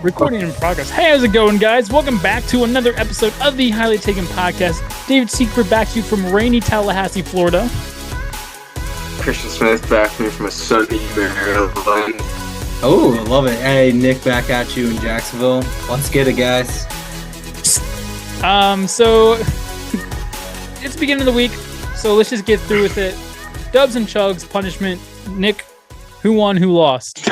Recording in progress. Hey, how's it going, guys? Welcome back to another episode of the Highly Taken Podcast. David Secret back to you from rainy Tallahassee, Florida. Christian Smith back to me from a sunny Maryland. Oh, I love it. Hey, Nick back at you in Jacksonville. Let's get it, guys. So it's the beginning of the week, so let's just get through with it. Dubs and chugs, punishment. Nick, who won, who lost?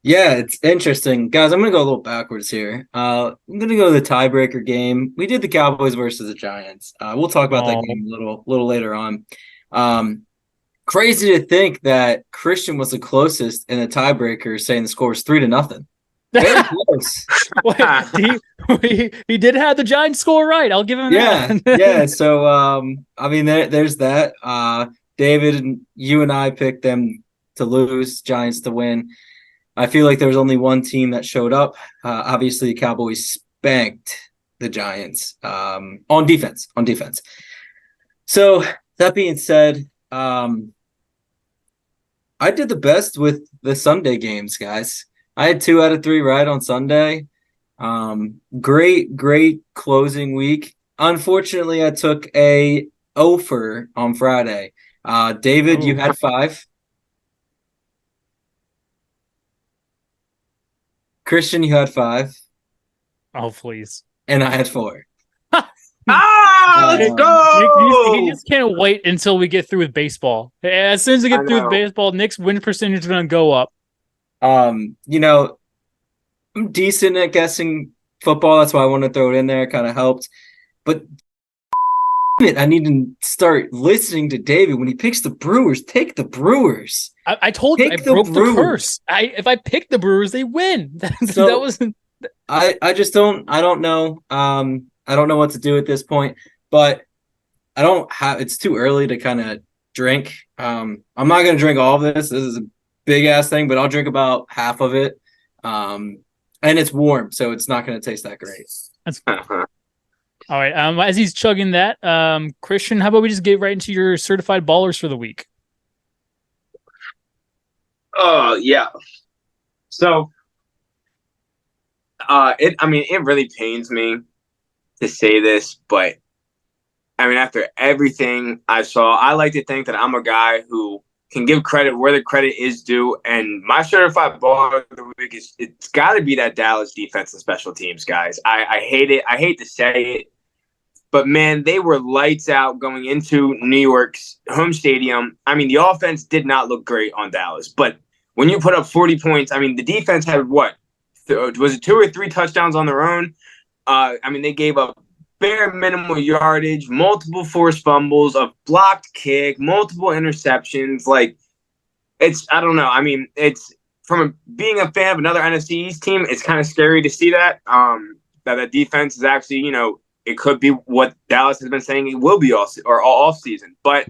Yeah, it's interesting. Guys, I'm going to go a little backwards here. I'm going to go to the tiebreaker game. We did the Cowboys versus the Giants. We'll talk about that game a little later on. Crazy to think that Christian was the closest in the tiebreaker, saying the score was 3-0. Very close. He did have the Giants score right. I'll give him that. Yeah. So, I mean, there's that. David, you and I picked them to lose, Giants to win. I feel like there was only one team that showed up. Obviously, the Cowboys spanked the Giants on defense. So that being said, I did the best with the Sunday games, guys. I had 2 out of 3 right on Sunday. Great closing week. Unfortunately, I took a offer on Friday. David, you had 5. Christian, you had 5. Oh, please. And I had 4. Let's go! He just can't wait until we get through with baseball. As soon as we get through with baseball, Nick's win percentage is going to go up. I'm decent at guessing football. That's why I want to throw it in there. It kind of helped. But I need to start listening to David. When he picks the Brewers, take the Brewers. I told you, I broke the curse. If I pick the Brewers, they win. That wasn't. I just don't. I don't know. I don't know what to do at this point. But I don't have. It's too early to kind of drink. I'm not going to drink all of this. This is a big ass thing, but I'll drink about half of it. And it's warm, so it's not going to taste that great. That's cool. All right. As he's chugging that, Christian, how about we just get right into your certified ballers for the week? Oh, yeah. So, it really pains me to say this, but I mean, after everything I saw, I like to think that I'm a guy who can give credit where the credit is due, and my certified baller of the week it's got to be that Dallas defense and special teams, guys. I hate it. I hate to say it, but man, they were lights out going into New York's home stadium. I mean, the offense did not look great on Dallas, but when you put up 40 points, I mean, the defense had what? Was it 2 or 3 touchdowns on their own? I mean, they gave up bare minimal yardage, multiple forced fumbles, a blocked kick, multiple interceptions. Like, I don't know. I mean, it's being a fan of another NFC East team, it's kind of scary to see that that defense is actually, it could be what Dallas has been saying it will be all season. But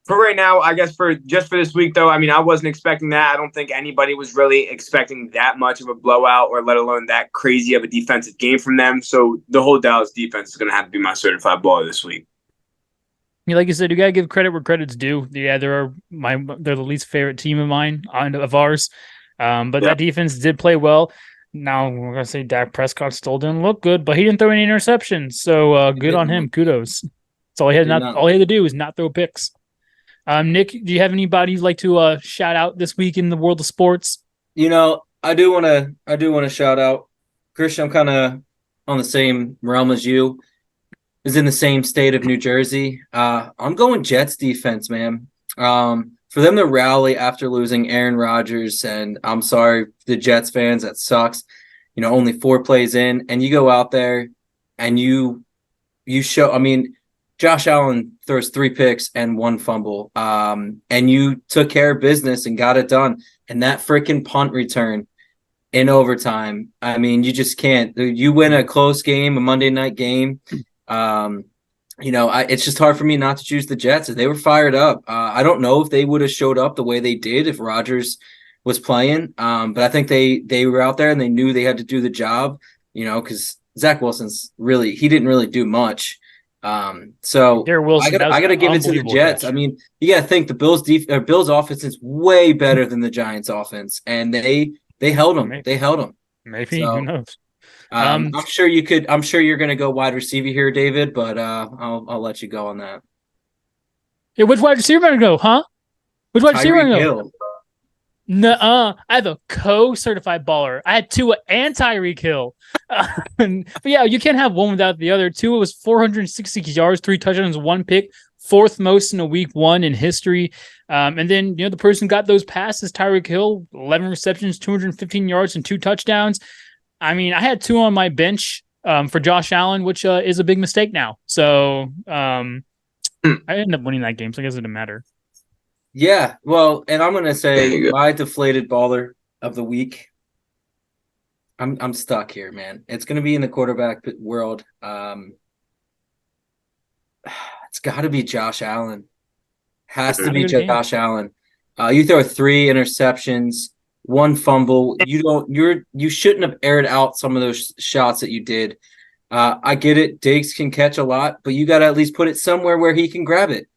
for right now, I guess for this week, though, I mean, I wasn't expecting that. I don't think anybody was really expecting that much of a blowout or let alone that crazy of a defensive game from them. So the whole Dallas defense is going to have to be my certified baller this week. Yeah, like you said, you got to give credit where credit's due. Yeah, they're the least favorite team of mine, of ours. But that defense did play well. Now, we're going to say Dak Prescott still didn't look good, but he didn't throw any interceptions. So good on him. Kudos. That's all he had. All he had to do was not throw picks. Nick, do you have anybody you'd like to shout out this week in the world of sports? I do want to shout out Christian. I'm kind of on the same realm as you. Is in the same state of New Jersey. I'm going Jets defense, man. For them to rally after losing Aaron Rodgers, and I'm sorry, the Jets fans, that sucks. Only 4 plays in, and you go out there and you show. I mean, Josh Allen throws 3 picks and 1 fumble, and you took care of business and got it done. And that freaking punt return in overtime, I mean, you just can't. You win a close game, a Monday night game. It's just hard for me not to choose the Jets. They were fired up. I don't know if they would have showed up the way they did if Rodgers was playing, but I think they were out there and they knew they had to do the job, because Zach Wilson's he didn't really do much. So Wilson, I got to give it to the Jets. Catch. I mean, you got to think the Bills offense is way better than the Giants offense, and they held them. They held them. Maybe, who So knows? I'm sure you could. I'm sure you're going to go wide receiver here, David. But I'll let you go on that. Yeah, which wide receiver am I gonna go, huh? Which wide receiver am I Tyreek gonna go? Hill. Nuh-uh. I have a co-certified baller. I had Tua and Tyreek Hill. But yeah, you can't have one without the other. Tua was 460 yards, 3 touchdowns, 1 pick, fourth most in a week one in history. And then the person got those passes, Tyreek Hill, 11 receptions, 215 yards, and 2 touchdowns. I mean, I had two on my bench for Josh Allen, which is a big mistake now. So I ended up winning that game, so I guess it didn't matter. Yeah, well, and I'm gonna There say you go. my deflated baller of the week. I'm stuck here, man. It's gonna be in the quarterback world. It's got to be Josh Allen. Has to Had a be good game. Josh Allen. You throw 3 interceptions, 1 fumble. You shouldn't have aired out some of those shots that you did. I get it. Diggs can catch a lot, but you got to at least put it somewhere where he can grab it.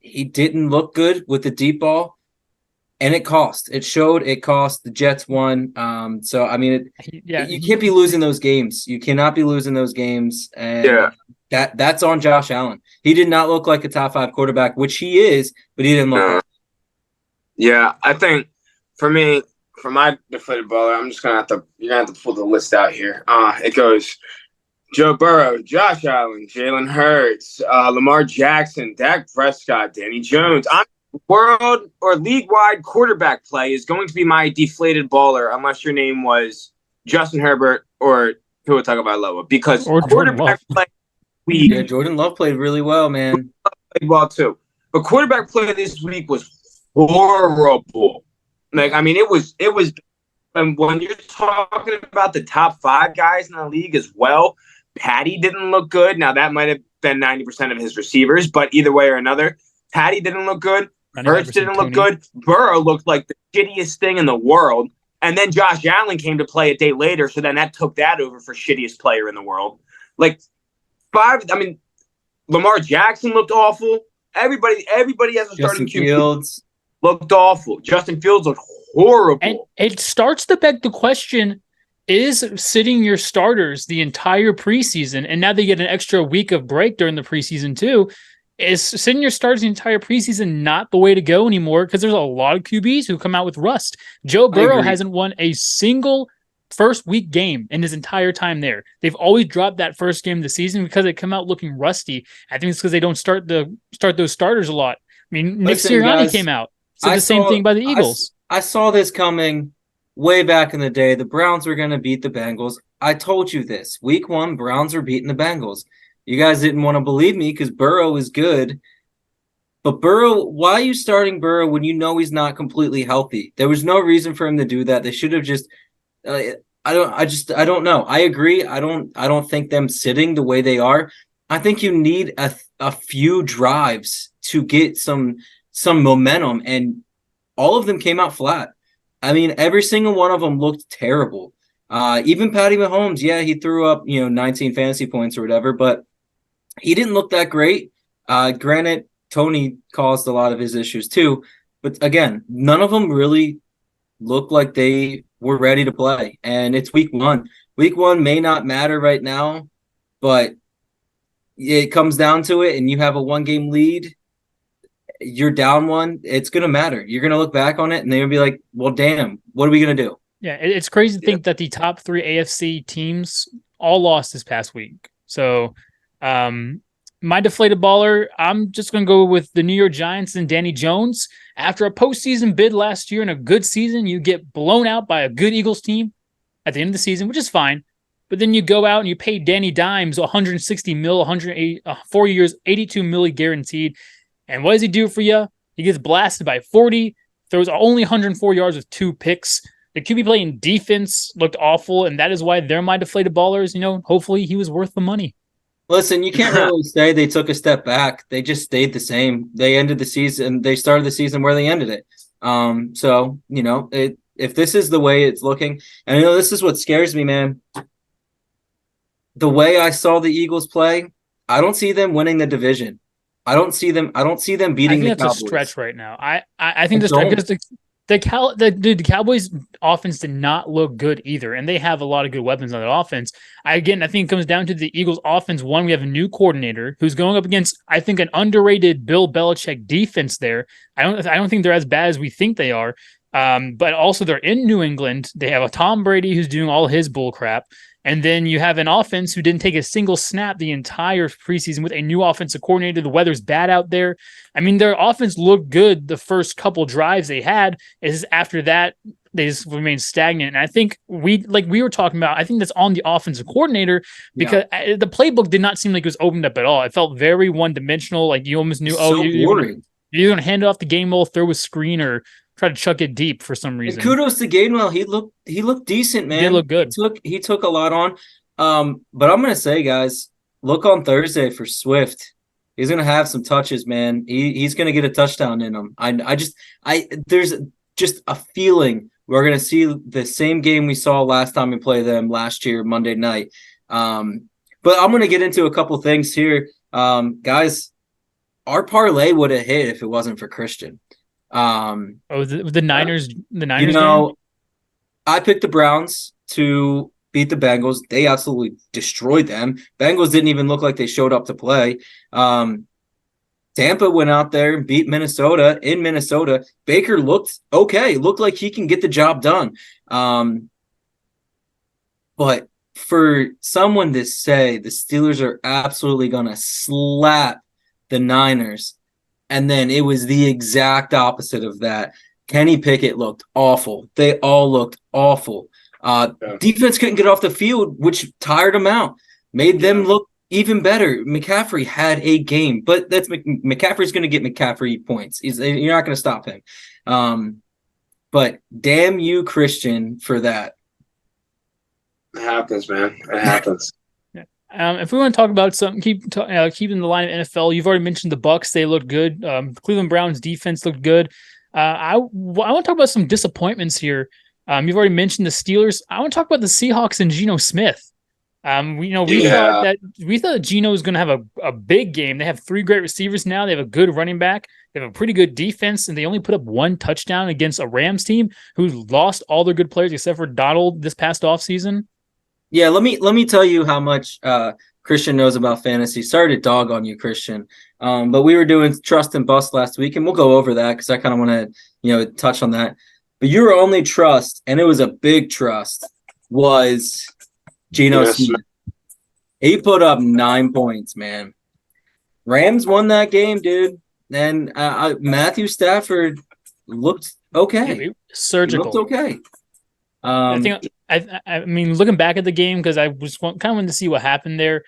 He didn't look good with the deep ball, and it cost. It showed. It cost. The Jets won. So I mean, you can't be losing those games. You cannot be losing those games, and that's on Josh Allen. He did not look like a top 5 quarterback, which he is, but he didn't look like. Yeah, I think for me, for my deflated baller, I'm just you're gonna have to pull the list out here. It goes Joe Burrow, Josh Allen, Jalen Hurts, Lamar Jackson, Dak Prescott, Danny Jones. World or league-wide quarterback play is going to be my deflated baller, unless your name was Justin Herbert or Tua Tagovailoa, because or quarterback play. Yeah, Jordan Love played really well, man. Played well too, but quarterback play this week was horrible. Like, I mean, it was. And when you're talking about the top 5 guys in the league as well, Patty didn't look good. Now that might have been 90% of his receivers, but either way or another, Patty didn't look good. Hurts didn't look good. Burrow looked like the shittiest thing in the world. And then Josh Allen came to play a day later, so then that took that over for shittiest player in the world. Like Lamar Jackson looked awful. Everybody has a starting QB. Fields looked awful. Justin Fields looked horrible. And it starts to beg the question, is sitting your starters the entire preseason, and now they get an extra week of break during the preseason too, is sitting your starters the entire preseason not the way to go anymore? Because there's a lot of QBs who come out with rust. Joe Burrow hasn't won a single first week game in his entire time there. They've always dropped that first game of the season because they come out looking rusty. I think it's because they don't start those starters a lot. I mean, Nick Sirianni came out, said the same thing by the Eagles. I saw this coming way back in the day. The Browns were going to beat the Bengals. I told you this. Week 1, Browns were beating the Bengals. You guys didn't want to believe me because Burrow is good. But Burrow, why are you starting Burrow when you know he's not completely healthy? There was no reason for him to do that. They should have just I don't know. I agree. I don't think them sitting the way they are. I think you need a few drives to get some momentum, and all of them came out flat. I mean, every single one of them looked terrible. Even Patty Mahomes, yeah, he threw up 19 fantasy points or whatever, but he didn't look that great. Granted, Tony caused a lot of his issues too, but again, none of them really looked like they were ready to play. And it's week 1. Week 1 may not matter right now, but it comes down to it, and you have a 1-game lead. You're down 1. It's going to matter. You're going to look back on it, and they're going to be like, well, damn, what are we going to do? Yeah, it's crazy to think that the top 3 AFC teams all lost this past week. So my deflated baller, I'm just going to go with the New York Giants and Danny Jones. After a postseason bid last year and a good season, you get blown out by a good Eagles team at the end of the season, which is fine. But then you go out and you pay Danny Dimes $160 million, 108, 4 years, $82 million guaranteed. And what does he do for you? He gets blasted by 40, throws only 104 yards with 2 picks. The QB playing defense looked awful, and that is why they're my deflated ballers. Hopefully he was worth the money. Listen, you can't really say they took a step back. They just stayed the same. They ended the season. They started the season where they ended it. So, if this is the way it's looking, and this is what scares me, man. The way I saw the Eagles play, I don't see them winning the division. I don't see them beating the Cowboys. That's a stretch right now. I think the the Cowboys offense did not look good either, and they have a lot of good weapons on that offense. I think it comes down to the Eagles offense. One, we have a new coordinator who's going up against, I think, an underrated Bill Belichick defense there. I don't think they're as bad as we think they are. But also they're in New England. They have a Tom Brady who's doing all his bull crap. And then you have an offense who didn't take a single snap the entire preseason with a new offensive coordinator. The weather's bad out there. I mean, their offense looked good the first couple drives they had. Is after that, they just remained stagnant. And I think we were talking about, I think that's on the offensive coordinator because the playbook did not seem like it was opened up at all. It felt very one-dimensional. Like you almost knew, you're going to hand off the game ball, throw a screen, or try to chuck it deep for some reason. And kudos to Gainwell. He looked decent, man. He looked good. He took a lot on. But I'm gonna say, guys, look on Thursday for Swift. He's gonna have some touches, man. He's gonna get a touchdown in him. There's just a feeling we're gonna see the same game we saw last time we played them last year, Monday night. But I'm gonna get into a couple things here. Guys, our parlay would have hit if it wasn't for Christian. The Niners. The Niners. You know, I picked the Browns to beat the Bengals. They absolutely destroyed them. Bengals didn't even look like they showed up to play. Tampa went out there and beat Minnesota in Minnesota. Baker looked okay. Looked like he can get the job done. But for someone to say the Steelers are absolutely gonna slap the Niners, and then it was the exact opposite of that. Kenny Pickett looked awful. They all looked awful. Defense couldn't get off the field, which tired them out, made them look even better. McCaffrey had a game, but that's McCaffrey's going to get McCaffrey points. You're not going to stop him. But damn you, Christian, for that. It happens, man. It happens. If we want to talk about something, keeping the line of NFL, you've already mentioned the Bucs. They looked good. Cleveland Browns defense looked good. I want to talk about some disappointments here. You've already mentioned the Steelers. I want to talk about the Seahawks and Geno Smith. We thought that Geno was going to have a big game. They have 3 great receivers now. They have a good running back. They have a pretty good defense, and they only put up 1 touchdown against a Rams team who lost all their good players except for Donald this past offseason. Yeah, let me tell you how much Christian knows about fantasy. Sorry to dog on you, Christian. But we were doing trust and bust last week, and we'll go over that because I kind of want to, touch on that. But your only trust, and it was a big trust, was Geno Smith. He put up 9 points, man. Rams won that game, dude. And Matthew Stafford looked okay. Surgical. He looked okay. I mean, looking back at the game, because I was kind of wanted to see what happened there.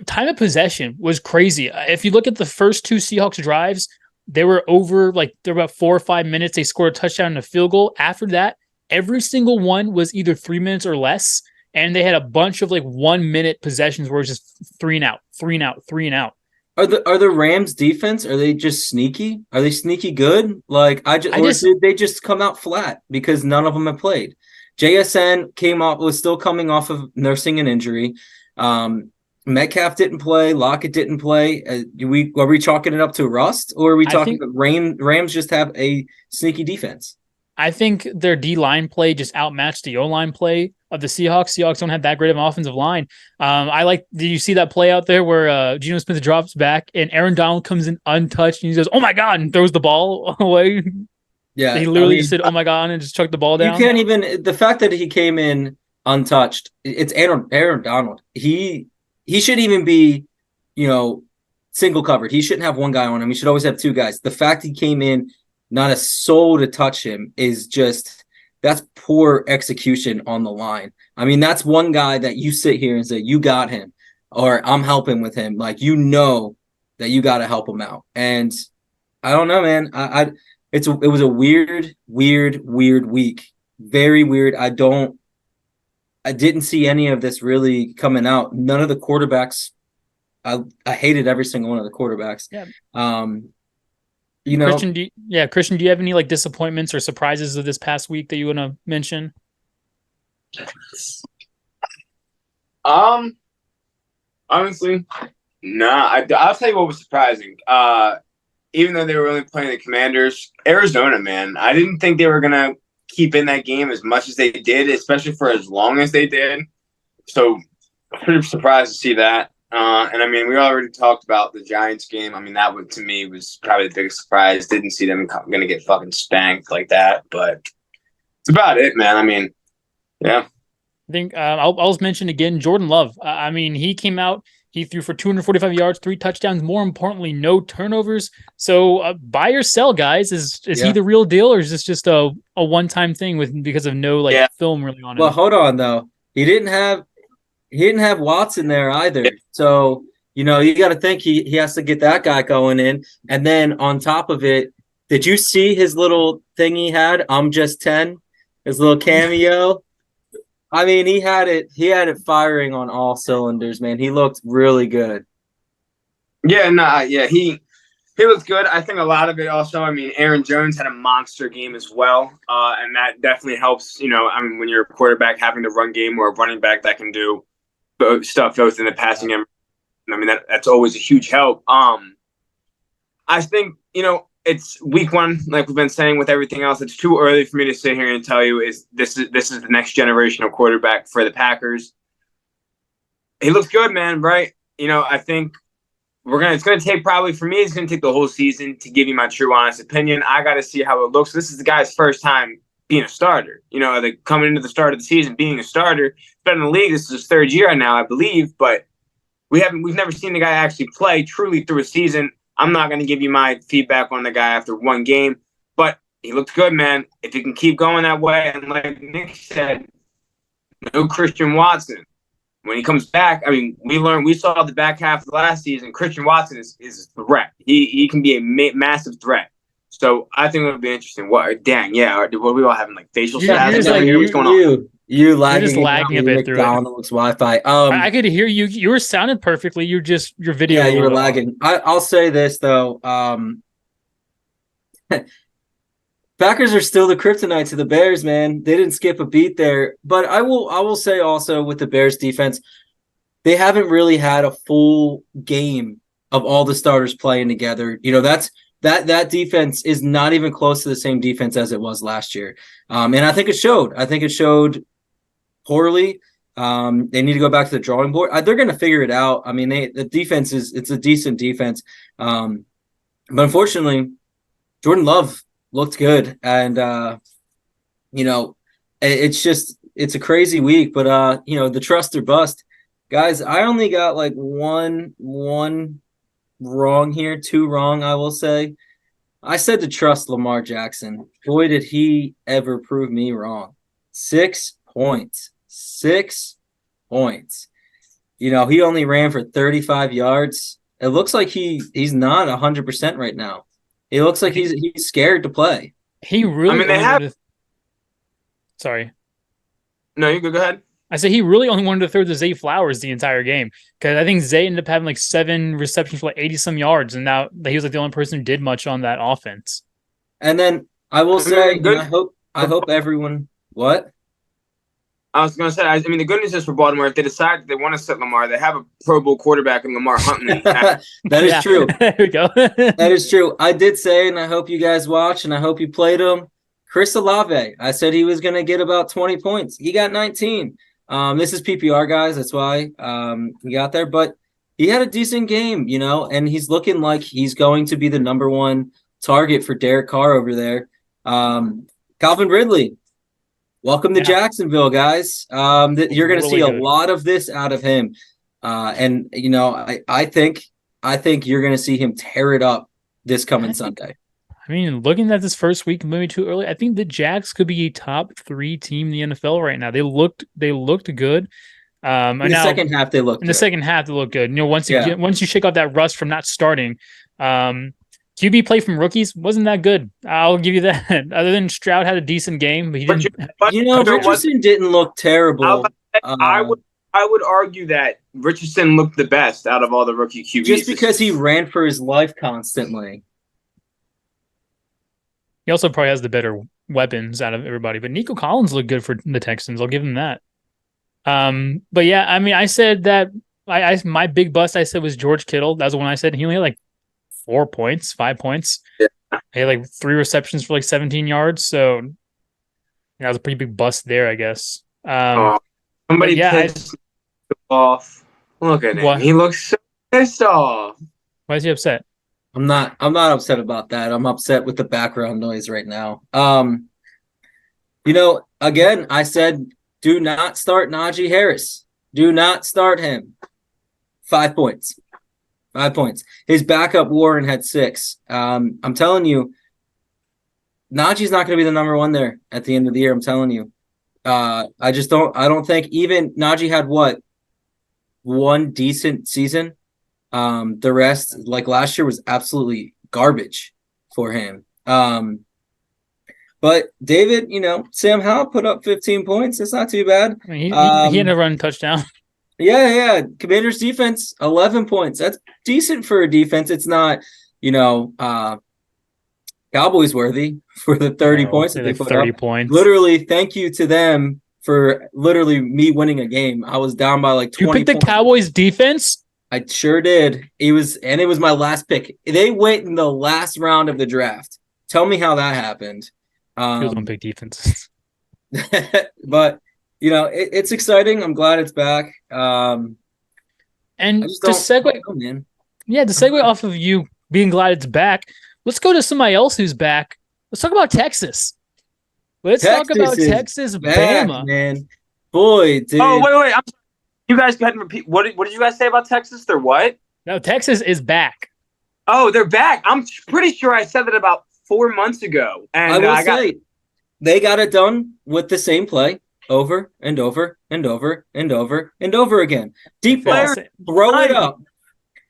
Time of possession was crazy. If you look at the first 2 Seahawks drives, they were over, they're about 4 or 5 minutes. They scored a touchdown and a field goal. After that, every single one was either 3 minutes or less. And they had a bunch of 1 minute possessions where it was just 3 and out, 3 and out, 3 and out. Are the Rams defense, are they just sneaky? Are they sneaky good? Did they just come out flat because none of them have played? JSN was still coming off of nursing an injury. Metcalf didn't play. Lockett didn't play. Are we chalking it up to rust, or are we talking Rams just have a sneaky defense? I think their D-line play just outmatched the O-line play of the Seahawks. Seahawks don't have that great of an offensive line. Did you see that play out there where Geno Smith drops back and Aaron Donald comes in untouched and he goes, "Oh my God," and throws the ball away? Yeah. He literally just said, "Oh my God," and just chucked the ball down. You can't even, the fact that he came in untouched, it's Aaron Donald. He shouldn't even be, single covered. He shouldn't have one guy on him. He should always have 2 guys. The fact he came in, not a soul to touch him, is just, that's poor execution on the line. I mean, that's one guy that you sit here and say, you got him, or I'm helping with him. That you got to help him out. And I don't know, man. It was a weird week. Very weird. I didn't see any of this really coming out. None of the quarterbacks. I hated every single one of the quarterbacks. Yeah. Christian, do you have any disappointments or surprises of this past week that you want to mention? Honestly, nah. I'll tell you what was surprising. even though they were only playing the Commanders, Arizona, man, I didn't think they were gonna keep in that game as much as they did, especially for as long as they did. So, pretty surprised to see that. And I mean, we already talked about the Giants game. I mean, that one to me was probably the biggest surprise. Didn't see them going to get fucking spanked like that, but it's about it, man. I mean, yeah. I think I'll just mention again Jordan Love. I mean, he came out, he threw for 245 yards, 3 touchdowns. More importantly, no turnovers. So buy or sell, guys. Is he the real deal, or is this just a one time thing because of no film really on him? Well, hold on though. He didn't have Watson there either. Yeah. So you got to think he has to get that guy going in, and then on top of it, did you see his little thing he had? I'm just 10. His little cameo. I mean, he had it firing on all cylinders, man. He looked really good. Yeah, he looked good. I think a lot of it also, I mean, Aaron Jones had a monster game as well. And that definitely helps, I mean, when you're a quarterback having to run game or a running back that can do stuff both in the passing game. I mean, that's always a huge help. I think, it's week 1, like we've been saying with everything else. It's too early for me to sit here and tell you this is the next generation of quarterback for the Packers. He looks good, man, right? I think it's gonna take probably for me, it's gonna take the whole season to give you my true honest opinion. I gotta see how it looks. This is the guy's first time being a starter. Coming into the start of the season, being a starter. He's been in the league. This is his 3rd year now, I believe, but we've never seen the guy actually play truly through a season. I'm not going to give you my feedback on the guy after one game, but he looked good, man. If he can keep going that way, and like Nick said, no Christian Watson. When he comes back, I mean, we saw the back half of the last season, Christian Watson is a threat. He can be a massive threat. So I think it'll be interesting. Dang, yeah. Were we all having like facial spasms over here? What's going on? You lagging, just lagging a bit through McDonald's Wi-Fi. I could hear you. You were sounding perfectly. Your video. Yeah, you were lagging. I'll say this though. Packers are still the kryptonite to the Bears, man. They didn't skip a beat there. But I will say also with the Bears defense, they haven't really had a full game of all the starters playing together. That defense is not even close to the same defense as it was last year. And I think it showed. I think it showed poorly. They need to go back to the drawing board. They're going to figure it out. I mean, the defense it's a decent defense. But unfortunately, Jordan Love looked good. And, it's a crazy week, but, the trust or bust. Guys, I only got like one wrong here, 2 wrong, I will say. I said to trust Lamar Jackson. Boy, did he ever prove me wrong. 6 points. 6 points. He only ran for 35 yards. It looks like he's not 100% right now. It looks like he's scared to play. He really Sorry. No, you go ahead. I said he really only wanted to throw to Zay Flowers the entire game, because I think Zay ended up having like 7 receptions for like 80-some yards, and now he was like the only person who did much on that offense. And then I will say, I hope everyone. What? I was going to say, I mean, the good news is for Baltimore, if they decide that they want to sit Lamar, they have a Pro Bowl quarterback in Lamar Huntley. That is true. There we go. That is true. I did say, and I hope you guys watch, and I hope you played him, Chris Olave. I said he was going to get about 20 points. He got 19. This is PPR, guys. That's why he got there. But he had a decent game, and he's looking like he's going to be the number 1 target for Derek Carr over there. Calvin Ridley, welcome to Jacksonville, guys. You're going to see a lot of this out of him. And, I think you're going to see him tear it up this coming Sunday. I mean, looking at this first week, maybe too early, I think the Jags could be a top 3 team in the NFL right now. They looked good. In the second half, they looked good. Once you shake off that rust from not starting, QB play from rookies wasn't that good. I'll give you that. Other than Stroud had a decent game, but he didn't. Richardson didn't look terrible. I would argue that Richardson looked the best out of all the rookie QBs. Just because he ran for his life constantly. He also probably has the better weapons out of everybody. But Nico Collins looked good for the Texans. I'll give him that. But yeah, I mean, I said that my big bust I said was George Kittle. That's the one I said. He only had like 4 points, 5 points. Yeah. He had like 3 receptions for like 17 yards. So that was a pretty big bust there, I guess. Oh, But somebody yeah, pissed off. Look at him. what? He looks so pissed off. Why is he upset? I'm not upset about that. I'm upset with the background noise right now. Again, I said do not start Najee Harris. Do not start him. 5 points. 5 points. His backup Warren had 6. I'm telling you, Najee's not going to be the number 1 there at the end of the year. I'm telling you. I don't think even Najee had one decent season. The rest, like last year, was absolutely garbage for him. But David, Sam Howell put up 15 points. It's not too bad. I mean, he had a run touchdown. Yeah. Commanders defense, 11 points. That's decent for a defense. It's not, Cowboys worthy for the 30 points that they like put 30 up. points. Literally, thank you to them for literally me winning a game. I was down by like 20 You picked the points. Cowboys defense? I sure did. It was my last pick. They went in the last round of the draft. Tell me how that happened. He don't pick defenses. But it's exciting. I'm glad it's back. And I just don't know, man. Yeah, to segue off of you being glad it's back, let's go to somebody else who's back. Let's talk about Texas. Let's talk about Texas, back, Bama, man. Boy, dude. Oh, wait. You guys go ahead and repeat. What did you guys say about Texas? They're what? No, Texas is back. Oh, they're back. I'm pretty sure I said that about 4 months ago. And I will say, they got it done with the same play over and over and over and over and over again. Deep ball, throw it up.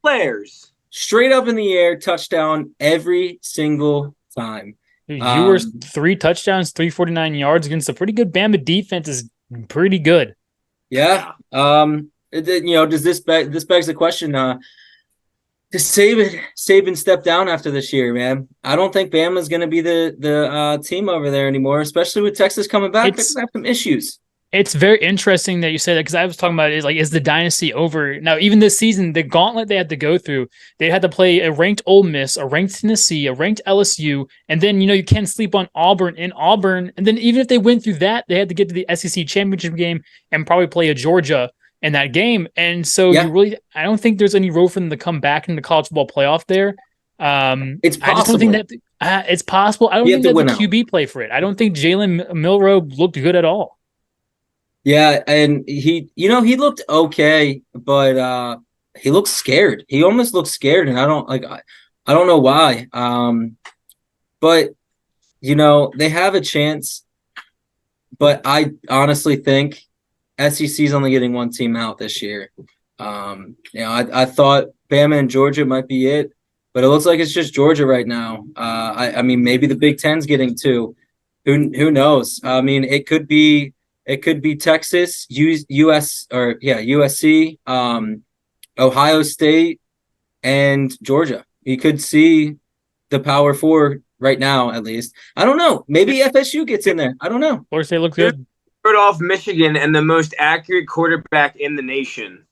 Players. Straight up in the air, touchdown every single time. Ewers 3 touchdowns, 349 yards against a pretty good Bama defense is pretty good. Yeah. Does this begs the question, does Saban step down after this year, man? I don't think Bama's going to be the team over there anymore, especially with Texas coming back. They're going to have some issues. It's very interesting that you say that because I was talking about is the dynasty over? Now, even this season, the gauntlet they had to go through, they had to play a ranked Ole Miss, a ranked Tennessee, a ranked LSU, and then, you can't sleep on Auburn in Auburn. And then even if they went through that, they had to get to the SEC championship game and probably play a Georgia in that game. And so I don't think there's any room for them to come back in the college football playoff there. It's possible. I just don't think that it's possible. I don't think that's a QB play for it. I don't think Jalen Milroe looked good at all. Yeah, and he looked okay, but he looked scared. He almost looked scared, and I don't know why. But they have a chance. But I honestly think SEC's only getting one team out this year. I thought Bama and Georgia might be it, but it looks like it's just Georgia right now. I mean, maybe the Big Ten's getting 2. Who knows? I mean, it could be Texas, USC, Ohio State, and Georgia. You could see the Power 4 right now, at least. I don't know. Maybe FSU gets in there. I don't know. Or they look good. Off Michigan and the most accurate quarterback in the nation.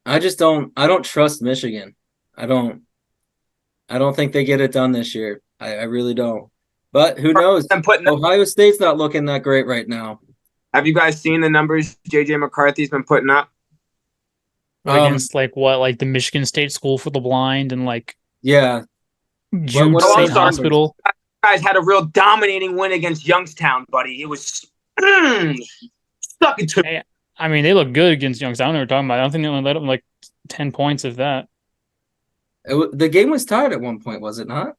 I don't trust Michigan. I don't think they get it done this year. I really don't. But who knows? Ohio State's not looking that great right now. Have you guys seen the numbers JJ McCarthy's been putting up? Against the Michigan State School for the Blind and Jude State Hospital. You guys had a real dominating win against Youngstown, buddy. It was stuck into. Hey, I mean, they look good against Youngstown. I don't know what we're talking about. I don't think they only let them 10 points of that. The game was tied at one point, was it not?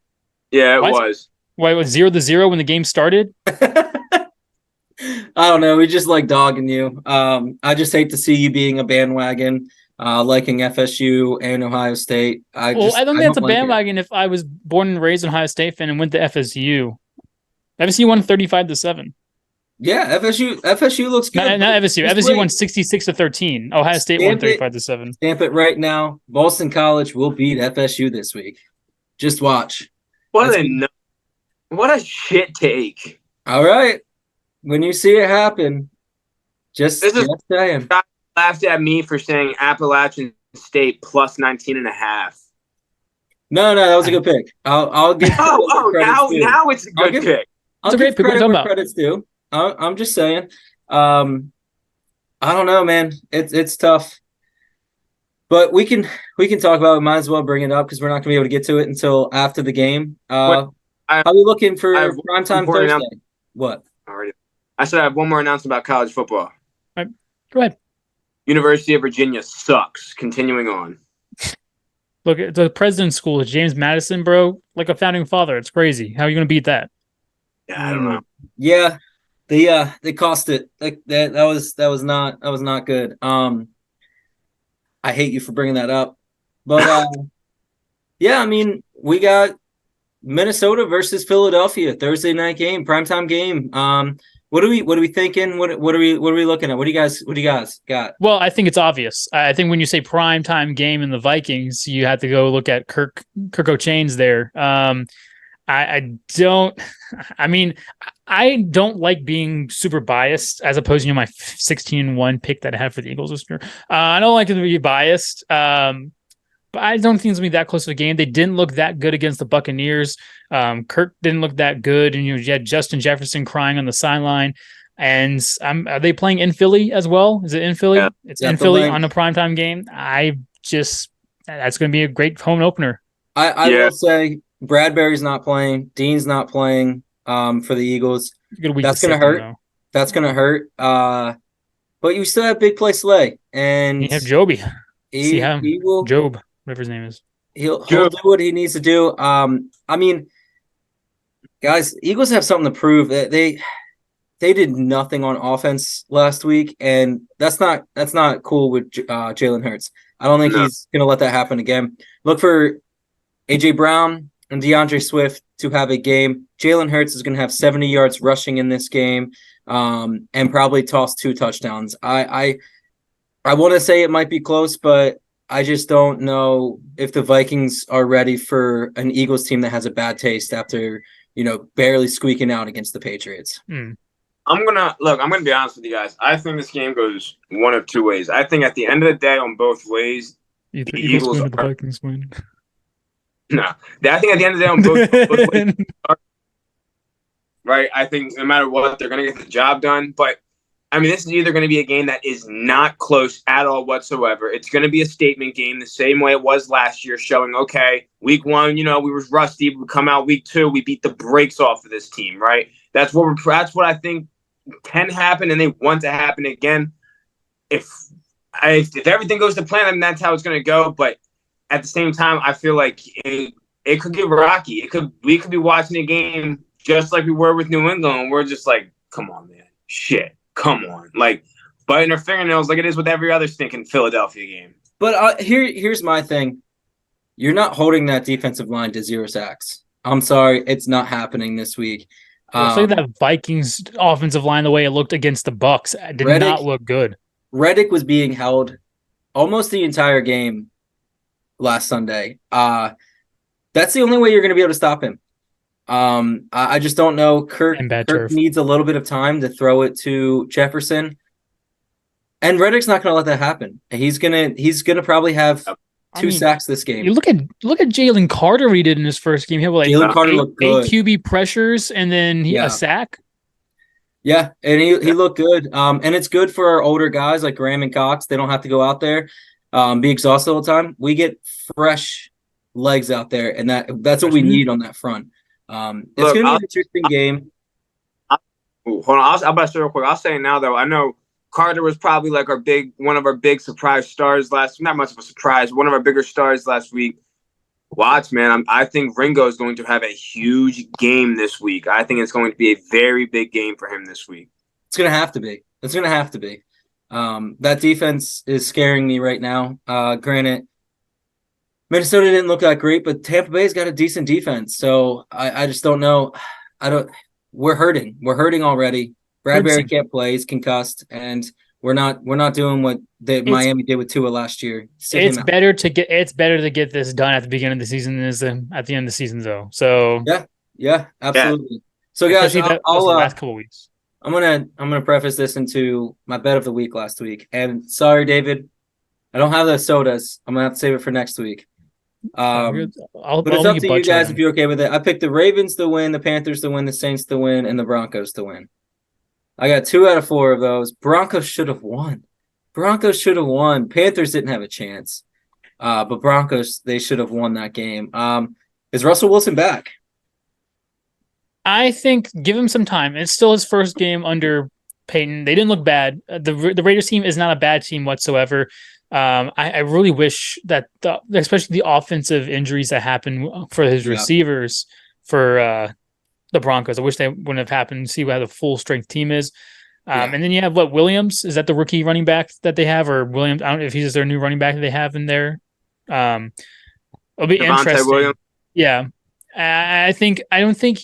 Yeah, it was. Why, it was 0-0 when the game started? I don't know. We just like dogging you. I just hate to see you being a bandwagon, liking FSU and Ohio State. I don't think that's a bandwagon if I was born and raised an Ohio State fan and went to FSU. FSU won 35-7. Yeah, FSU looks good. Not FSU. FSU won 66-13. Ohio State won 35-7. Stamp it right now. Boston College will beat FSU this week. Just watch. What a shit take. All right. When you see it happen, just saying. Laughed at me for saying Appalachian State plus 19.5. No, that was a good pick. I'll give Now it's a good pick. I'll give credit where credit's due. I'm just saying. I don't know, man. It's tough. But we can talk about it. Might as well bring it up because we're not going to be able to get to it until after the game. How are we looking for primetime Thursday? What? Already. I said I have one more announcement about college football. All right. Go ahead. University of Virginia sucks. Continuing on. Look, the president's school is James Madison, bro. Like a founding father. It's crazy. How are you going to beat that? Yeah, I don't know. Yeah, they cost it. That was not good. I hate you for bringing that up, but yeah, I mean, we got Minnesota versus Philadelphia Thursday night game, primetime game. What are we thinking? What are we looking at? What do you guys got? Well, I think it's obvious. I think when you say primetime game in the Vikings, you have to go look at Kirk O'Chain's there. I don't like being super biased as opposed to my 16-1 pick that I had for the Eagles this year. I don't like to be biased, but I don't think it's going to be that close to the game. They didn't look that good against the Buccaneers. Kirk didn't look that good, and you had Justin Jefferson crying on the sideline. And are they playing in Philly as well? Is it in Philly? Yeah. It's in Philly on a primetime game. That's going to be a great home opener. I will say Bradbury's not playing. Dean's not playing for the Eagles. That's going to hurt. Though. That's going to hurt. But you still have big play Slay. And you have Joby. He will. Job, whatever his name is. He'll do what he needs to do. I mean, guys, Eagles have something to prove. They did nothing on offense last week, and that's not cool with Jalen Hurts. I don't think he's going to let that happen again. Look for A.J. Brown and DeAndre Swift to have a game. Jalen Hurts is going to have 70 yards rushing in this game, and probably toss 2 touchdowns. I want to say it might be close, but I just don't know if the Vikings are ready for an Eagles team that has a bad taste after, barely squeaking out against the Patriots. I'm gonna be honest with you guys. I think this game goes one of 2 ways. I think at the end of the day, on both ways, the Eagles win or the Vikings win. No, I think at the end of the day, on both ways, right? I think no matter what, they're gonna get the job done. But I mean, this is either going to be a game that is not close at all whatsoever. It's going to be a statement game the same way it was last year, showing, okay, week 1, we was rusty. We come out week 2, we beat the brakes off of this team, right? That's what I think can happen, and they want to happen again. If everything goes to plan, I mean, that's how it's going to go. But at the same time, I feel like it could get rocky. We could be watching a game just like we were with New England, and we're just like, come on, man, shit. Come on, like biting their fingernails like it is with every other stinking Philadelphia game. But here's my thing. You're not holding that defensive line to 0 sacks. I'm sorry. It's not happening this week. Look at that Vikings offensive line, the way it looked against the Bucs. It did not look good. Reddick was being held almost the entire game last Sunday. That's the only way you're going to be able to stop him. I just don't know. Kirk needs a little bit of time to throw it to Jefferson, and Reddick's not going to let that happen. He's gonna probably have 2 sacks this game. You look at Jalen Carter. What he did in his first game. He had Jalen Carter looked good. 8 QB pressures and then a sack. Yeah, and he looked good. And it's good for our older guys like Graham and Cox. They don't have to go out there, be exhausted all the time. We get fresh legs out there, and that's what we need on that front. It's going to be an interesting game. Hold on. I'm about to say real quick. I'll say it now, though. I know Carter was probably like one of our big surprise stars not much of a surprise, one of our bigger stars last week. Watch, man. I think Ringo is going to have a huge game this week. I think it's going to be a very big game for him this week. It's going to have to be. That defense is scaring me right now. Granted, Minnesota didn't look that great, but Tampa Bay's got a decent defense. So I just don't know. We're hurting. We're hurting already. Bradbury can't play. He's concussed, and we're not doing what Miami did with Tua last year. It's better to get this done at the beginning of the season than at the end of the season, though. So yeah, absolutely. Yeah. So guys, I'll the last couple of weeks. I'm gonna preface this into my bet of the week last week, and sorry, David, I don't have the sodas. I'm gonna have to save it for next week. Um, but I'll it's make up you to you butt chug guys if him. you're okay with it. I picked the Ravens to win, the Panthers to win, the Saints to win, and the Broncos to win. I got 2 out of 4 of those. Broncos should have won. Broncos should have won. Panthers didn't have a chance. But Broncos, they should have won that game. Is Russell Wilson back? I think give him some time. It's still his first game under Peyton. They didn't look bad. The Raiders team is not a bad team whatsoever. I really wish that especially the offensive injuries that happened for his Yeah. receivers for the Broncos. I wish they wouldn't have happened. See what the full strength team is. Yeah. And then you have Williams? Is that the rookie running back that they have, or Williams? I don't know if he's their new running back that they have in there. It'll be Devontae interesting. Williams. Yeah, I don't think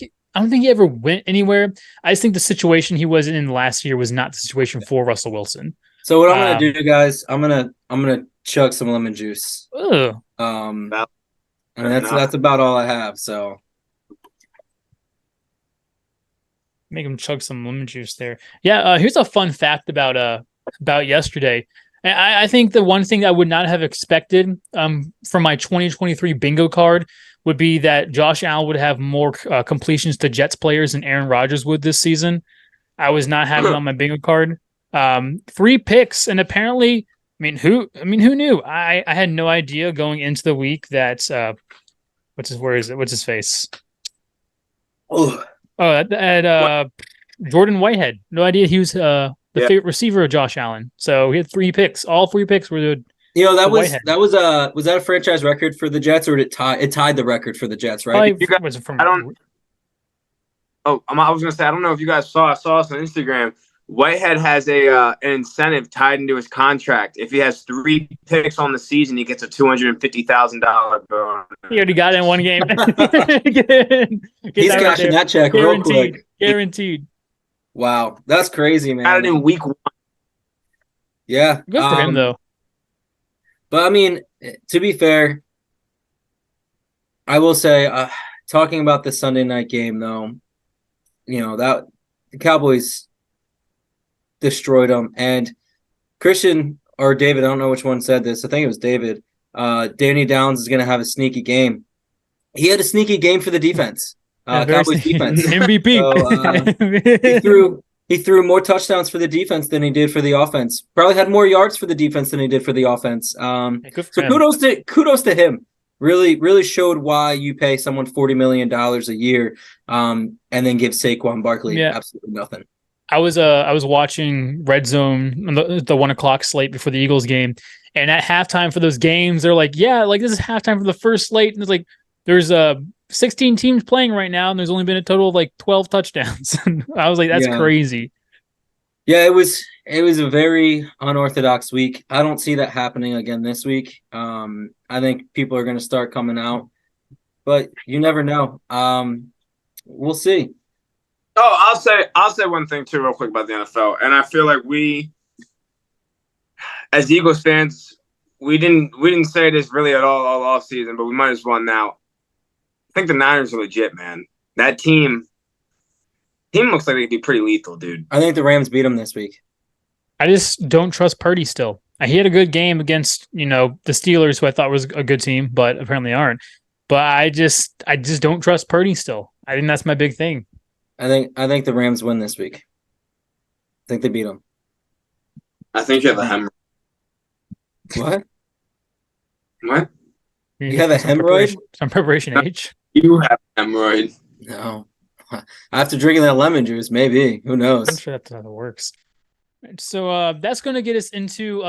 he ever went anywhere. I just think the situation he was in last year was not the situation for Russell Wilson. So what I'm gonna do, guys, I'm gonna chug some lemon juice. Ugh. And Fair that's enough. about all I have. So Make him chug some lemon juice there. Yeah, here's a fun fact about yesterday. I think the one thing I would not have expected from my 2023 bingo card would be that Josh Allen would have more completions to Jets players than Aaron Rodgers would this season. I was not having it on my bingo card. 3 picks, and apparently, who knew? I had no idea going into the week that what's his face? oh, Jordan Whitehead. No idea he was the favorite receiver of Josh Allen. So he had 3 picks. All 3 picks were the Whitehead. was that a franchise record for the Jets, or did it tied the record for the Jets, right? Probably You guys- was from I don't. Oh, I was gonna say I don't know if you guys saw. I saw us on Instagram. Whitehead has an incentive tied into his contract. If he has 3 picks on the season, he gets a $250,000 bonus. He already got it in one game. He's cashing that check real quick. Guaranteed. Wow, that's crazy, man. Got it in week 1. Yeah, Good for him though. But I mean, to be fair, I will say, talking about the Sunday night game, though, that the Cowboys destroyed them. And Christian or David, I don't know which one said this. I think it was David. Danny Downs is going to have a sneaky game. He had a sneaky game for the defense. Cowboys defense. MVP. So, he threw more touchdowns for the defense than he did for the offense. Probably had more yards for the defense than he did for the offense. So kudos to him. Really showed why you pay someone $40 million a year, and then give Saquon Barkley absolutely nothing. I was watching Red Zone on the 1:00 slate before the Eagles game, and at halftime for those games, they're like, this is halftime for the first slate, and it's like there's 16 teams playing right now, and there's only been a total of like 12 touchdowns. I was like, that's crazy. Yeah, it was a very unorthodox week. I don't see that happening again this week. I think people are going to start coming out, but you never know. We'll see. Oh, I'll say one thing too, real quick about the NFL, and I feel like we, as Eagles fans, we didn't say this really at all off season, but we might as well now. I think the Niners are legit, man. That team looks like they could be pretty lethal, dude. I think the Rams beat them this week. I just don't trust Purdy still. He had a good game against, the Steelers, who I thought was a good team, but apparently aren't. But I just don't trust Purdy still. I think that's my big thing. I think the Rams win this week. I think they beat them. I think you have a hemorrhoid. What? What? You have a hemorrhoid? Some preparation H. You have a hemorrhoid. No. After drinking that lemon juice, maybe. Who knows? I'm sure that's how it works. So that's going to get us into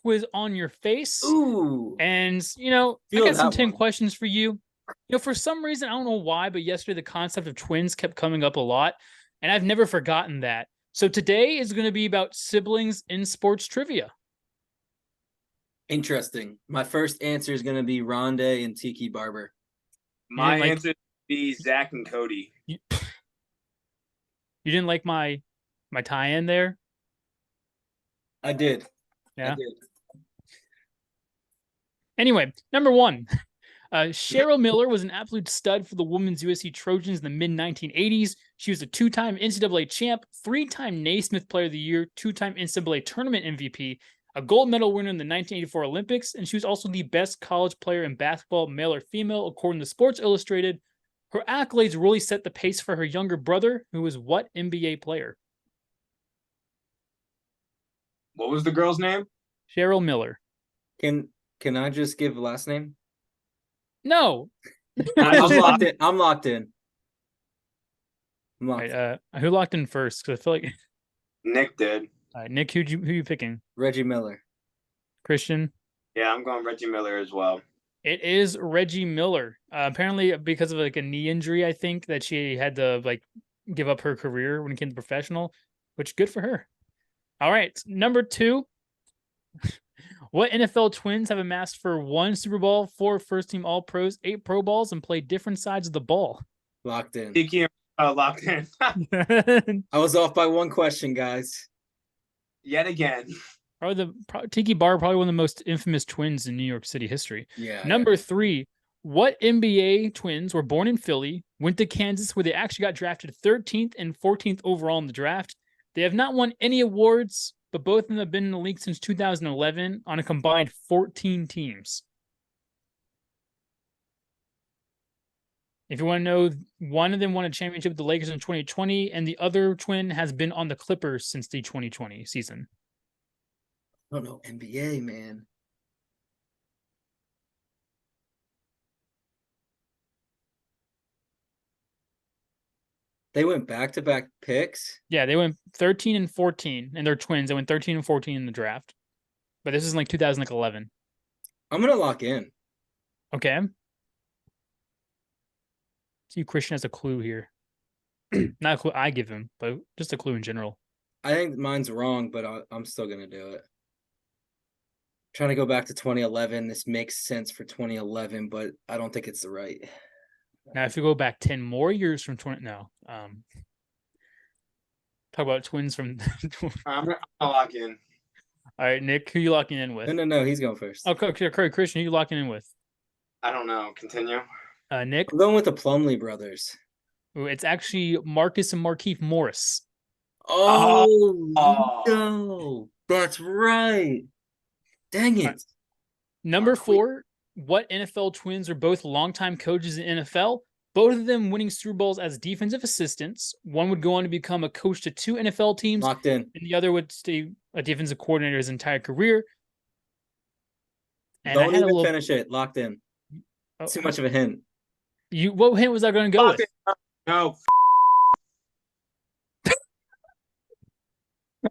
quiz on your face. Ooh. And, I got some 10 questions for you. For some reason, I don't know why, but yesterday the concept of twins kept coming up a lot, and I've never forgotten that. So today is going to be about siblings in sports trivia. Interesting. My first answer is going to be Rondé and Tiki Barber. My answer would be Zach and Cody. You didn't like my tie-in there? I did. Yeah. I did. Anyway, number 1. Cheryl Miller was an absolute stud for the women's USC Trojans in the mid-1980s. She was a 2-time NCAA champ, 3-time Naismith Player of the Year, 2-time NCAA Tournament MVP, a gold medal winner in the 1984 Olympics, and she was also the best college player in basketball, male or female, according to Sports Illustrated. Her accolades really set the pace for her younger brother, who was what NBA player? What was the girl's name? Cheryl Miller. Can I just give last name? No. I'm locked in. I'm locked in. I'm locked Right, who locked in first? Because I feel like Nick did. Nick, who you picking? Reggie Miller. Christian. Yeah, I'm going Reggie Miller as well. It is Reggie Miller. Apparently, because of like a knee injury, I think that she had to like give up her career when it came to professional, which good for her. All right, number 2. What NFL twins have amassed for 1 Super Bowl, 4 first-team All-Pros, 8 Pro Bowls, and played different sides of the ball? Locked in. Tiki locked in. I was off by 1 question, guys. Yet again. Tiki Bar, probably one of the most infamous twins in New York City history. Yeah. Number 3, what NBA twins were born in Philly, went to Kansas, where they actually got drafted 13th and 14th overall in the draft? They have not won any awards, but both of them have been in the league since 2011 on a combined 14 teams. If you want to know, one of them won a championship with the Lakers in 2020, and the other twin has been on the Clippers since the 2020 season. I don't know NBA, man. They went back-to-back picks. Yeah, they went 13 and 14, and they're twins. They went 13 and 14 in the draft. But this is in like 2011. I'm going to lock in. Okay. See, Christian has a clue here. Not a clue I give him, but just a clue in general. I think mine's wrong, but I'm still going to do it. Trying to go back to 2011. This makes sense for 2011, but I don't think it's the right. Now, if you go back 10 more years from 20, no. Talk about twins from. I'm going to lock in. All right, Nick, who you locking in with? No. He's going first. Okay, Christian, who you locking in with? I don't know. Continue. Nick? I'm going with the Plumlee brothers. Ooh, it's actually Marcus and Markieff Morris. Oh, no. That's right. Dang it. Right. Number 4, what NFL twins are both longtime coaches in NFL? Both of them winning Super Bowls as defensive assistants. One would go on to become a coach to 2 NFL teams. Locked in. And the other would stay a defensive coordinator his entire career. And Don't even finish it. Locked in. Too much of a hint. What hint was I going to go with? No.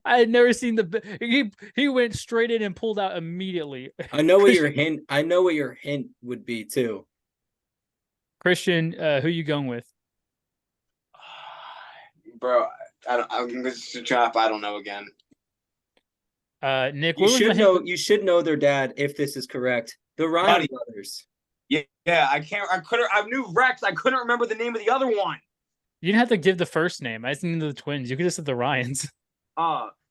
I had never seen he went straight in and pulled out immediately. I know what your hint would be too. Christian, who you going with? Bro, I'm just a trap. I don't know again. Nick, you should know their dad if this is correct. The Ryan brothers. Yeah, I knew Rex. I couldn't remember the name of the other one. You didn't have to give the first name. I just needed the twins. You could just have the Ryans.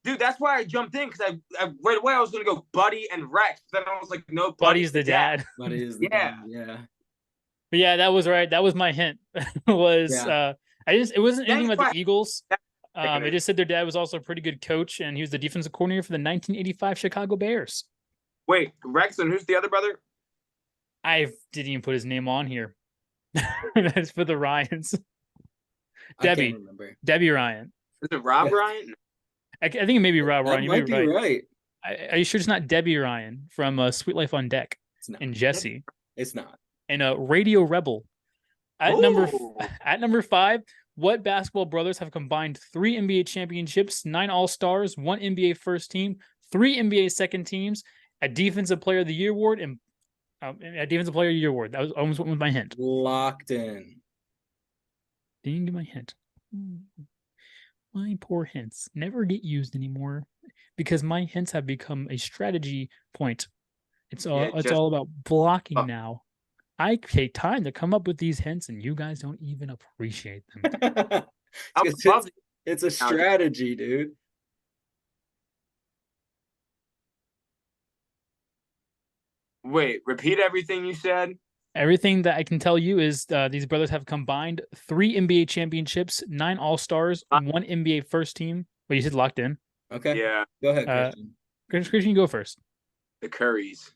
Dude, that's why I jumped in, because I right away I was gonna go Buddy and Rex. Then I was like, no, Buddy's the dad. Buddy is the dad. Yeah. But yeah, that was right. That was my hint. It wasn't anything about the Eagles. It just said their dad was also a pretty good coach, and he was the defensive coordinator for the 1985 Chicago Bears. Wait, Rex, and who's the other brother? I didn't even put his name on here. That's for the Ryans. Debbie Ryan. Is it Rob Ryan? I think it may be Rob Ryan. You might be right. Are you sure it's not Debbie Ryan from Sweet Life on Deck and Jesse? It's not. And Radio Rebel. At number 5, what basketball brothers have combined 3 NBA championships, 9 All-Stars, 1 NBA first team, 3 NBA second teams, a Defensive Player of the Year award, and a Defensive Player of the Year award? That was almost what was my hint. Locked in. Didn't give my hint. My poor hints never get used anymore because my hints have become a strategy point. It's all about blocking now. I take time to come up with these hints, and you guys don't even appreciate them. It's a strategy, dude. Wait, repeat everything you said. Everything that I can tell you is these brothers have combined 3 NBA championships, 9 All-Stars, 1 NBA first team. Well, you said locked in. Okay. Yeah. Go ahead, Christian. Christian, you go first. The Currys.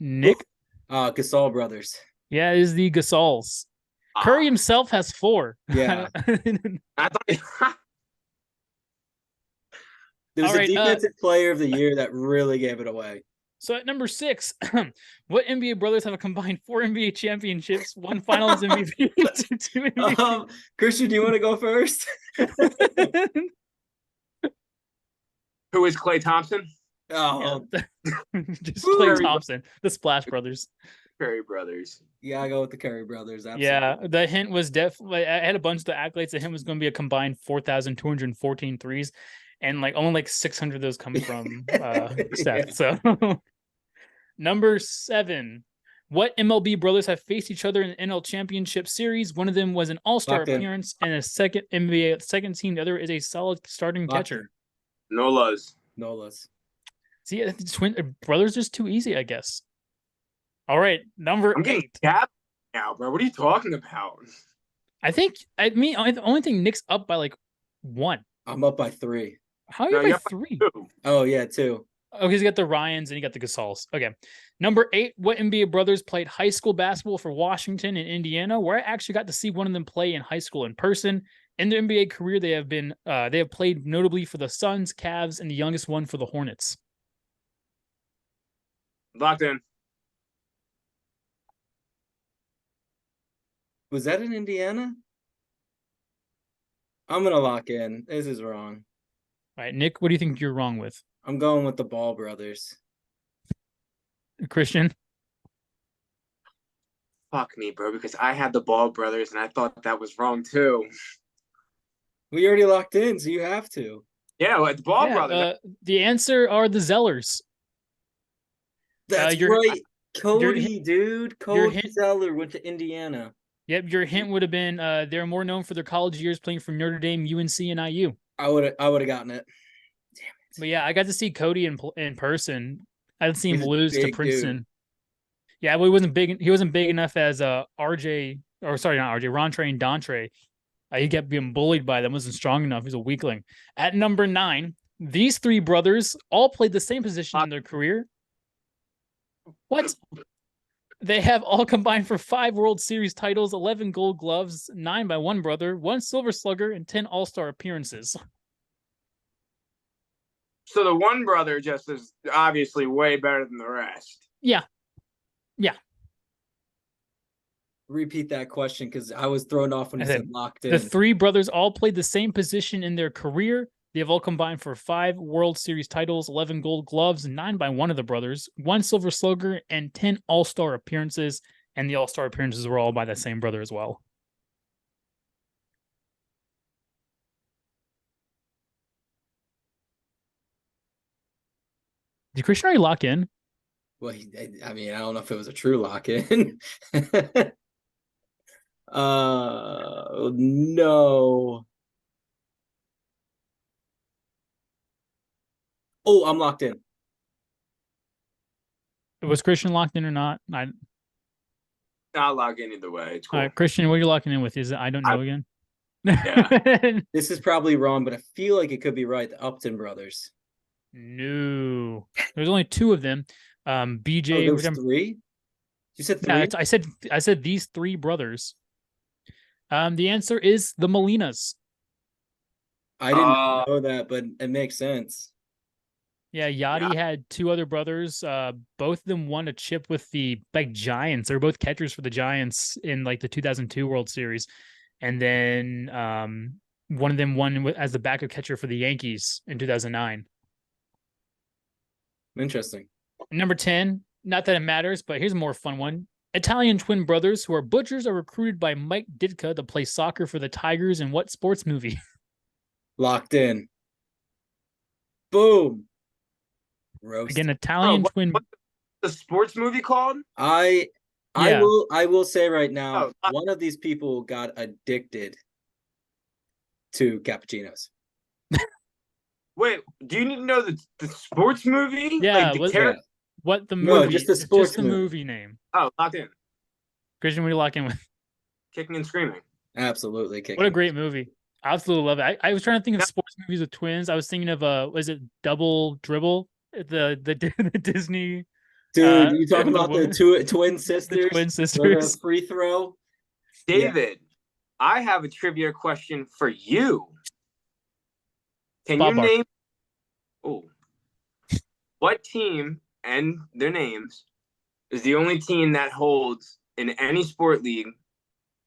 Nick. Gasol brothers. Yeah, it is the Gasols. Curry himself has 4. Yeah. I thought. There was All a right, defensive player of the year that really gave it away. So at number 6, what NBA brothers have a combined 4 NBA championships, 1 Finals MVP, 2 MVP? Christian, do you want to go first? Who is Klay Thompson? Oh, just Klay Thompson, the Splash Brothers. Curry brothers. Yeah, I go with the Curry brothers. Absolutely. Yeah, the hint was definitely. I had a bunch of the accolades. The hint was going to be a combined 4,214 threes, and like only like 600 of those come from Steph. So number 7. What MLB brothers have faced each other in the NL Championship Series? One of them was an All-Star appearance and a second NBA second team. The other is a solid starting catcher. Nolas. See, twin brothers just too easy, I guess. All right, number 8. Gapped now, bro. What are you talking about? I only think Nick's up by like 1. I'm up by 3. How are you by 3? 2. Oh yeah, 2. Oh, he's got the Ryans and he got the Gasols. Okay. Number 8, what NBA brothers played high school basketball for Washington and Indiana, where I actually got to see one of them play in high school in person. In their NBA career, they have played notably for the Suns, Cavs, and the youngest one for the Hornets. Locked in. Was that in Indiana? I'm gonna lock in. This is wrong. All right, Nick, what do you think you're wrong with? I'm going with the Ball brothers. Christian? Fuck me, bro, because I had the Ball brothers and I thought that was wrong too. We already locked in, so you have to. Yeah, well, the Ball brothers. The answer are the Zellers. That's right. Cody, dude. Cody Zeller went to Indiana. Yep, your hint would have been they're more known for their college years playing for Notre Dame, UNC, and IU. I would have gotten it. Damn it. But yeah, I got to see Cody in person. I'd seen him lose to Princeton. Dude. Yeah, well, he wasn't big enough as Ron Trey and Dontre. He kept being bullied by them. Wasn't strong enough. He's a weakling. At number 9, these 3 brothers all played the same position in their career. What? They have all combined for 5 World Series titles, 11 Gold Gloves, 9 by one brother, 1 Silver Slugger, and 10 All-Star appearances. So the one brother just is obviously way better than the rest. Yeah. Repeat that question because I was thrown off when you said locked in. The 3 brothers all played the same position in their career. They have all combined for 5 World Series titles, 11 Gold Gloves, 9 by one of the brothers, 1 Silver Slugger, and 10 All-Star appearances. And the All-Star appearances were all by the same brother as well. Did Christian already lock in? Well, I mean, I don't know if it was a true lock-in. No. Oh, I'm locked in. Was Christian locked in or not? I'll log in either way. It's cool. All right, Christian, what are you locking in with? Is it I don't know again? Yeah. This is probably wrong, but I feel like it could be right. The Upton brothers. No. There's only 2 of them. BJ. There was 3? You said 3? Yeah, I said these 3 brothers. The answer is the Molinas. I didn't know that, but it makes sense. Yeah, Yachty had 2 other brothers. Both of them won a chip with the Giants. They were both catchers for the Giants in like the 2002 World Series. And then one of them won as the backup catcher for the Yankees in 2009. Interesting. Number 10, not that it matters, but here's a more fun one. Italian twin brothers who are butchers are recruited by Mike Ditka to play soccer for the Tigers in what sports movie? Locked in. Boom. Roast. Again, Italian twin. What's the sports movie called? I will say right now, one of these people got addicted to cappuccinos. Wait, do you need to know the sports movie? Yeah, like what the movie? No, just the sports just the movie name. Oh, locked in. Christian, what are you locking with? Kicking and Screaming. Absolutely. Kicking. What a great movie. I absolutely love it. I was trying to think of Yeah. sports movies with twins. I was thinking of was it Double Dribble? The Disney Dude, you talking the about the woman twin the sisters twin for the sisters. free throw? Yeah. David, I have a trivia question for you. Can Bob you Barker. name what team and their names is the only team that holds in any sport league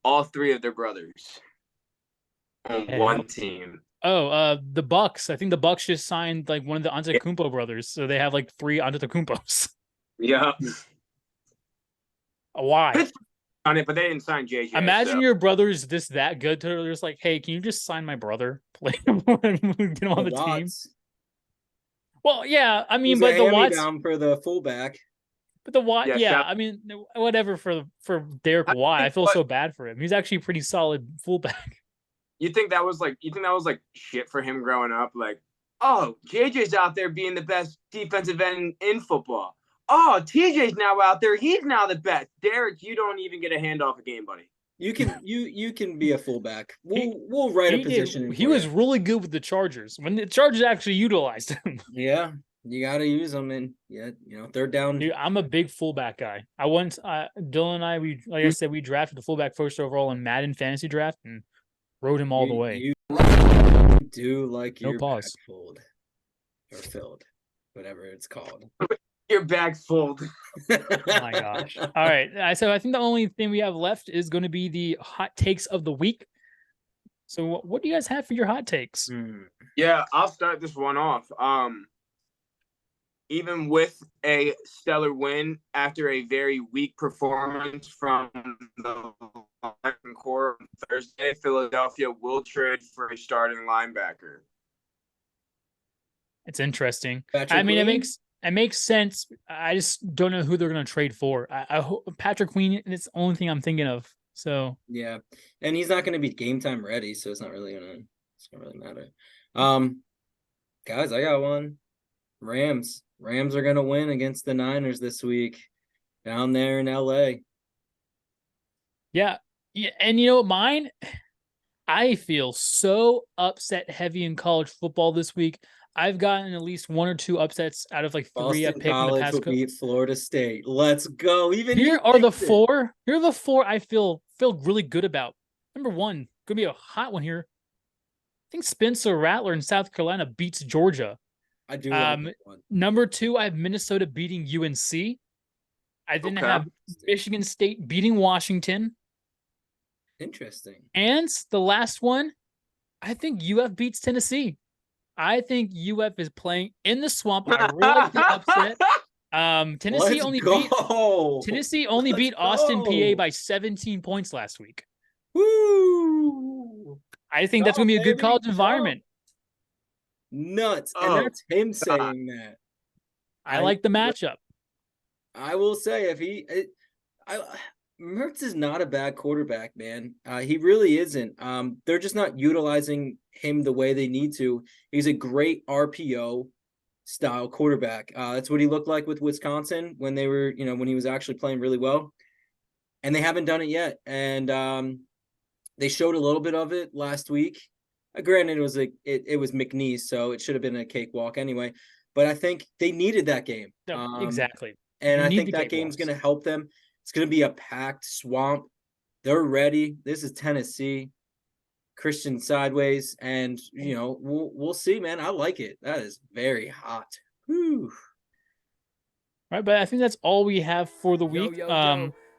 all three of their brothers on one team? Oh, the Bucks. I think the Bucks just signed like one of the Antetokounmpo brothers, so they have like 3 Antetokounmpos. Yeah. Why? Pittsburgh on it, but they didn't sign JJ. Imagine so. your brother's this that good to they're just like, hey, can you just sign my brother? Get him on the team. Watts. Well, yeah, I mean, He's but a the Watts, hand-me-down for the fullback. but the Watt, Yeah, yeah, I mean, whatever for Derek Watt. I feel so bad for him. He's actually a pretty solid fullback. You think that was like shit for him growing up? Like, oh, JJ's out there being the best defensive end in football. Oh, TJ's now out there. He's now the best. Derek, you don't even get a handoff a game, buddy. You can be a fullback. We'll write a position. He was really good with the Chargers when the Chargers actually utilized him. Yeah, you got to use them, and third down. Dude, I'm a big fullback guy. I once Dylan and I, like I said, we drafted the fullback first overall in Madden fantasy draft and rode him all the way. You do like No your pause. back fold or filled, whatever it's called. Your back fold. Oh my gosh. All right. So I think the only thing we have left is going to be the hot takes of the week. So what do you guys have for your hot takes? Yeah, I'll start this one off. Even with a stellar win after a very weak performance from the second core on Thursday, Philadelphia will trade for a starting linebacker. It's interesting. Patrick I mean, Queen? it makes sense. I just don't know who they're going to trade for. I hope Patrick Queen. It's the only thing I'm thinking of. So Yeah, and he's not going to be game time ready, so it's not really matter. Guys, I got one. Rams are going to win against the Niners this week down there in LA. yeah, and you know what, mine. I feel so upset heavy in college football this week. I've gotten at least 1 or 2 upsets out of like 3 Boston I've picked in the College past will couple. beat Florida State. Let's go. Even Here he are the picked it. 4. Here are the 4 I feel really good about. Number 1, gonna be a hot one here. I think Spencer Rattler in South Carolina beats Georgia. I do like that one. Number 2, I have Minnesota beating UNC. I then Okay. have Michigan State beating Washington. Interesting. And the last one, I think UF beats Tennessee. I think UF is playing in the swamp. I really like the upset. Tennessee Let's only go. beat Austin, PA by 17 points last week. Woo! I think that's going to be a good baby, college go. environment. Nuts. Oh, And that's him saying that. I like the matchup. I will say Mertz is not a bad quarterback, man. He really isn't. They're just not utilizing him the way they need to. He's a great RPO style quarterback. That's what he looked like with Wisconsin when they were, when he was actually playing really well. And they haven't done it yet. And they showed a little bit of it last week. Granted, it was McNeese, so it should have been a cakewalk anyway. But I think they needed that game. No, exactly. And You I need think the that game's cakewalks. going to help them. It's going to be a packed swamp. They're ready. This is Tennessee. Christian sideways. And, we'll see, man. I like it. That is very hot. Whew. All right, but I think that's all we have for the week.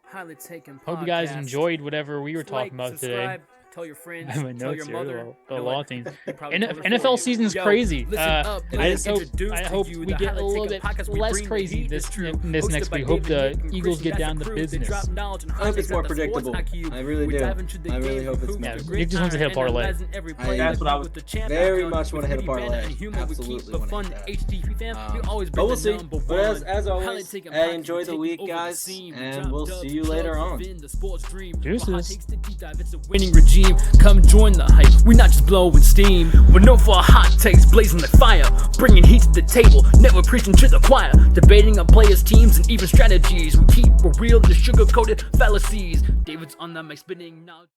Highly taken Hope you guys podcast. enjoyed whatever we were Like, talking about today. subscribe, tell your friends, I have my tell notes your here, mother. the You know law what? things. They probably told it for NFL you. season's Yo, crazy. listen up, and I let's introduce to hope you we the get a Highly little Taken bit podcast. We less bring the crazy heat, this it's true. this Hosted next by week. Hope David the Nick and Eagles Christian. get down That's to the crew. They business. drop knowledge and I hope hot it's takes more at the sports predictable. IQ. I really We do. dive into the I really game, hope it's who more had a predictable. great Nick just wants to time hit a parlay. analyzing every I- play That's what I with was- the champ very background. much wanna With hit a witty banter parlay. and humor, we keep Absolutely the wanna fun hit that. HTP fam. We always But bring we'll the see. number But as one. Highly always, Taken hey, podcast, enjoy we the take week, over the guys, scene. We and drop we'll dubs, see you chugs later on. within the sports dream. Deuces. For hot takes to deep dive, it's a winning regime. Come join the hype. We not just blowing steam. We're known for our hot takes, blazing like fire, bringing heat to the table. Never preaching to the choir, debating on players, teams, and even strategies. We keep it real, the sugar-coated fallacies. David's on the mic spinning now.